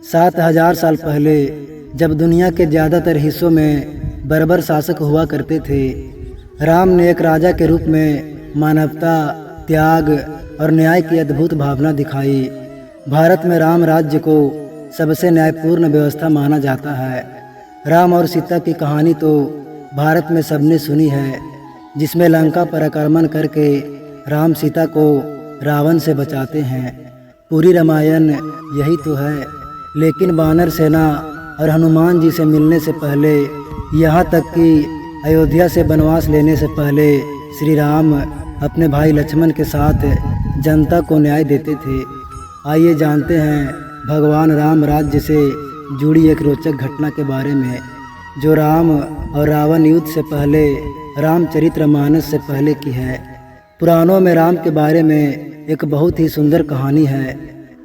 7,000 साल पहले जब दुनिया के ज़्यादातर हिस्सों में बर्बर शासक हुआ करते थे, राम ने एक राजा के रूप में मानवता, त्याग और न्याय की अद्भुत भावना दिखाई। भारत में राम राज्य को सबसे न्यायपूर्ण व्यवस्था माना जाता है। राम और सीता की कहानी तो भारत में सबने सुनी है, जिसमें लंका पर आक्रमण करके राम सीता को रावण से बचाते हैं। पूरी रामायण यही तो है। लेकिन वानर सेना और हनुमान जी से मिलने से पहले, यहाँ तक कि अयोध्या से वनवास लेने से पहले, श्री राम अपने भाई लक्ष्मण के साथ जनता को न्याय देते थे। आइए जानते हैं भगवान राम राज्य से जुड़ी एक रोचक घटना के बारे में, जो राम और रावण युद्ध से पहले, रामचरितमानस से पहले की है। पुराणों में राम के बारे में एक बहुत ही सुंदर कहानी है।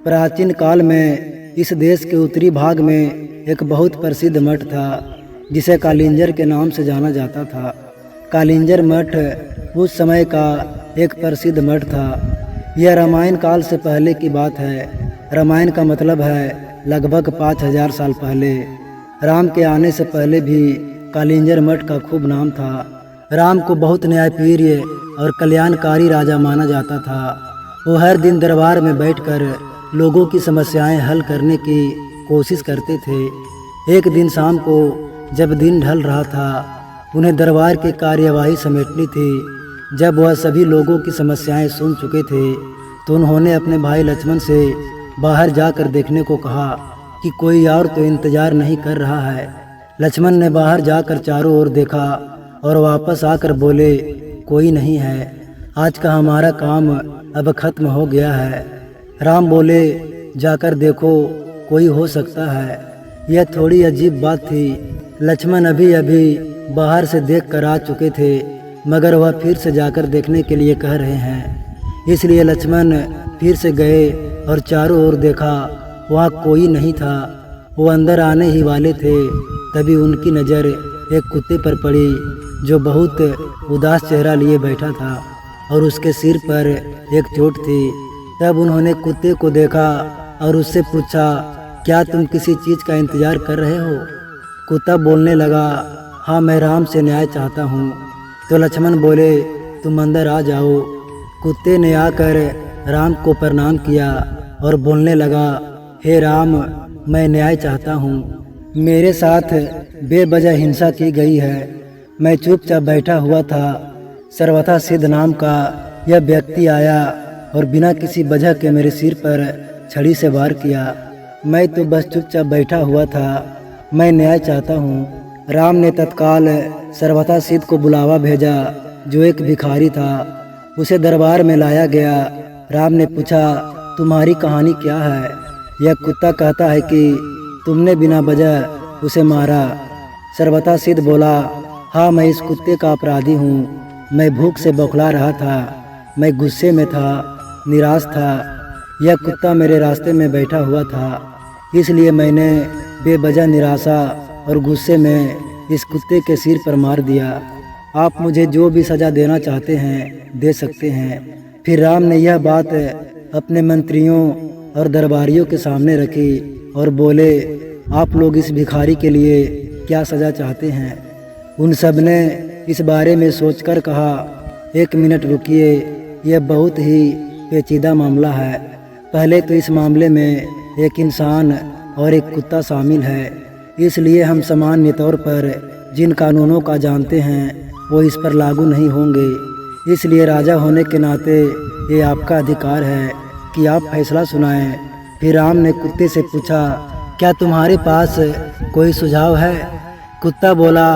प्राचीन काल में इस देश के उत्तरी भाग में एक बहुत प्रसिद्ध मठ था, जिसे कालिंजर के नाम से जाना जाता था। कालिंजर मठ उस समय का एक प्रसिद्ध मठ था। यह रामायण काल से पहले की बात है। रामायण का मतलब है लगभग 5,000 साल पहले। राम के आने से पहले भी कालिंजर मठ का खूब नाम था। राम को बहुत न्यायप्रिय और कल्याणकारी राजा माना जाता था। वो हर दिन दरबार में बैठकर लोगों की समस्याएं हल करने की कोशिश करते थे। एक दिन शाम को जब दिन ढल रहा था, उन्हें दरबार की कार्यवाही समेटनी थी। जब वह सभी लोगों की समस्याएं सुन चुके थे, तो उन्होंने अपने भाई लक्ष्मण से बाहर जाकर देखने को कहा कि कोई और तो इंतजार नहीं कर रहा है। लक्ष्मण ने बाहर जाकर चारों ओर देखा और वापस आकर बोले, कोई नहीं है, आज का हमारा काम अब खत्म हो गया है। राम बोले, जाकर देखो, कोई हो सकता है। यह थोड़ी अजीब बात थी। लक्ष्मण अभी अभी बाहर से देखकर आ चुके थे, मगर वह फिर से जाकर देखने के लिए कह रहे हैं। इसलिए लक्ष्मण फिर से गए और चारों ओर देखा, वहाँ कोई नहीं था। वो अंदर आने ही वाले थे, तभी उनकी नज़र एक कुत्ते पर पड़ी, जो बहुत उदास चेहरा लिए बैठा था और उसके सिर पर एक चोट थी। तब उन्होंने कुत्ते को देखा और उससे पूछा, क्या तुम किसी चीज़ का इंतज़ार कर रहे हो? कुत्ता बोलने लगा, हाँ, मैं राम से न्याय चाहता हूँ। तो लक्ष्मण बोले, तुम अंदर आ जाओ। कुत्ते ने आकर राम को प्रणाम किया और बोलने लगा, हे राम, मैं न्याय चाहता हूँ। मेरे साथ बेवजह हिंसा की गई है। मैं चुपचाप बैठा हुआ था। सर्वथा सिद्ध नाम का यह व्यक्ति आया और बिना किसी वजह के मेरे सिर पर छड़ी से वार किया। मैं तो बस चुपचाप बैठा हुआ था। मैं न्याय चाहता हूँ। राम ने तत्काल सर्वथा सिद्ध को बुलावा भेजा, जो एक भिखारी था। उसे दरबार में लाया गया। राम ने पूछा, तुम्हारी कहानी क्या है? यह कुत्ता कहता है कि तुमने बिना वजह उसे मारा। सर्वथा सिद्ध बोला, हाँ, मैं इस कुत्ते का अपराधी हूँ। मैं भूख से बौखला रहा था। मैं गुस्से में था, निराश था। यह कुत्ता मेरे रास्ते में बैठा हुआ था, इसलिए मैंने बेवजह निराशा और गुस्से में इस कुत्ते के सिर पर मार दिया। आप मुझे जो भी सज़ा देना चाहते हैं दे सकते हैं। फिर राम ने यह बात अपने मंत्रियों और दरबारियों के सामने रखी और बोले, आप लोग इस भिखारी के लिए क्या सज़ा चाहते हैं? उन सब ने इस बारे में सोचकर कहा, एक मिनट रुकिए, यह बहुत ही पेचीदा मामला है। पहले तो इस मामले में एक इंसान और एक कुत्ता शामिल है, इसलिए हम सामान्य तौर पर जिन कानूनों का जानते हैं वो इस पर लागू नहीं होंगे। इसलिए राजा होने के नाते ये आपका अधिकार है कि आप फैसला सुनाएं। फिर राम ने कुत्ते से पूछा, क्या तुम्हारे पास कोई सुझाव है? कुत्ता बोला,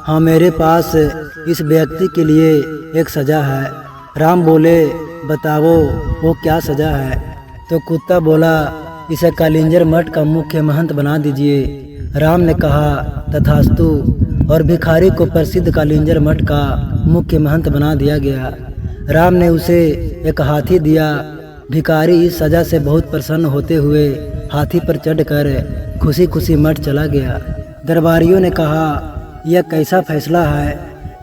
हाँ, मेरे पास इस व्यक्ति के लिए एक सज़ा है। राम बोले, बताओ, वो क्या सज़ा है? तो कुत्ता बोला, इसे कालिंजर मठ का मुख्य महंत बना दीजिए। राम ने कहा, तथास्तु, और भिखारी को प्रसिद्ध कालिंजर मठ का मुख्य महंत बना दिया गया। राम ने उसे एक हाथी दिया। भिखारी इस सज़ा से बहुत प्रसन्न होते हुए हाथी पर चढ़कर खुशी खुशी मठ चला गया। दरबारियों ने कहा, यह कैसा फैसला है?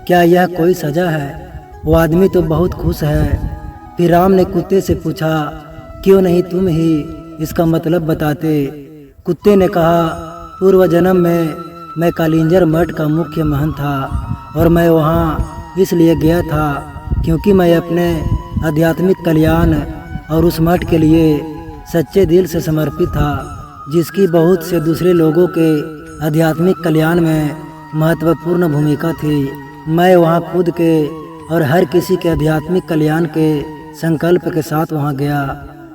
क्या यह कोई सज़ा है? वो आदमी तो बहुत खुश है। फिर राम ने कुत्ते से पूछा, क्यों नहीं तुम ही इसका मतलब बताते? कुत्ते ने कहा, पूर्व जन्म में मैं कालिंजर मठ का मुख्य महंत था और मैं वहाँ इसलिए गया था क्योंकि मैं अपने आध्यात्मिक कल्याण और उस मठ के लिए सच्चे दिल से समर्पित था, जिसकी बहुत से दूसरे लोगों के आध्यात्मिक कल्याण में महत्वपूर्ण भूमिका थी। मैं वहाँ खुद के और हर किसी के आध्यात्मिक कल्याण के संकल्प के साथ वहाँ गया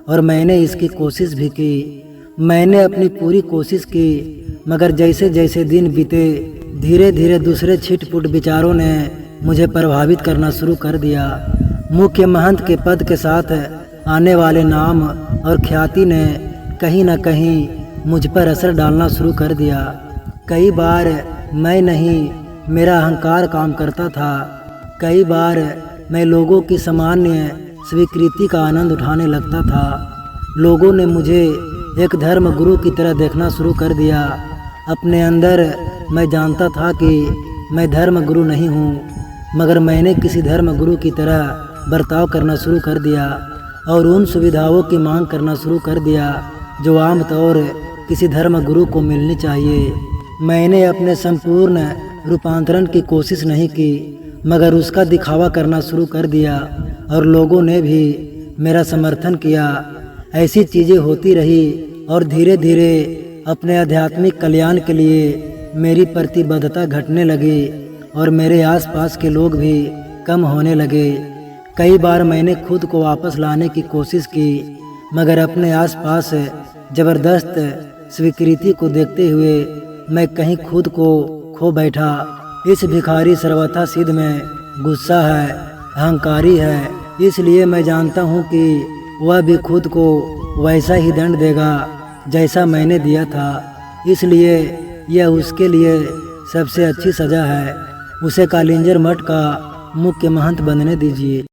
और मैंने इसकी कोशिश भी की। मैंने अपनी पूरी कोशिश की, मगर जैसे जैसे दिन बीते धीरे धीरे दूसरे छिटपुट विचारों ने मुझे प्रभावित करना शुरू कर दिया। मुख्य महंत के पद के साथ आने वाले नाम और ख्याति ने कहीं न कहीं मुझ पर असर डालना शुरू कर दिया। कई बार मैं नहीं, मेरा अहंकार काम करता था। कई बार मैं लोगों की सामान्य स्वीकृति का आनंद उठाने लगता था। लोगों ने मुझे एक धर्म गुरु की तरह देखना शुरू कर दिया। अपने अंदर मैं जानता था कि मैं धर्म गुरु नहीं हूँ, मगर मैंने किसी धर्म गुरु की तरह बर्ताव करना शुरू कर दिया और उन सुविधाओं की मांग करना शुरू कर दिया जो आमतौर किसी धर्म गुरु को मिलनी चाहिए। मैंने अपने संपूर्ण रूपांतरण की कोशिश नहीं की, मगर उसका दिखावा करना शुरू कर दिया और लोगों ने भी मेरा समर्थन किया। ऐसी चीज़ें होती रही और धीरे धीरे अपने आध्यात्मिक कल्याण के लिए मेरी प्रतिबद्धता घटने लगी और मेरे आसपास के लोग भी कम होने लगे। कई बार मैंने खुद को वापस लाने की कोशिश की, मगर अपने आसपास ज़बरदस्त स्वीकृति को देखते हुए मैं कहीं खुद को खो बैठा। इस भिखारी सर्वथा सिद्ध में गुस्सा है, अहंकारी है, इसलिए मैं जानता हूँ कि वह भी खुद को वैसा ही दंड देगा जैसा मैंने दिया था, इसलिए यह उसके लिए सबसे अच्छी सज़ा है। उसे कालिंजर मठ का मुख्य महंत बनने दीजिए।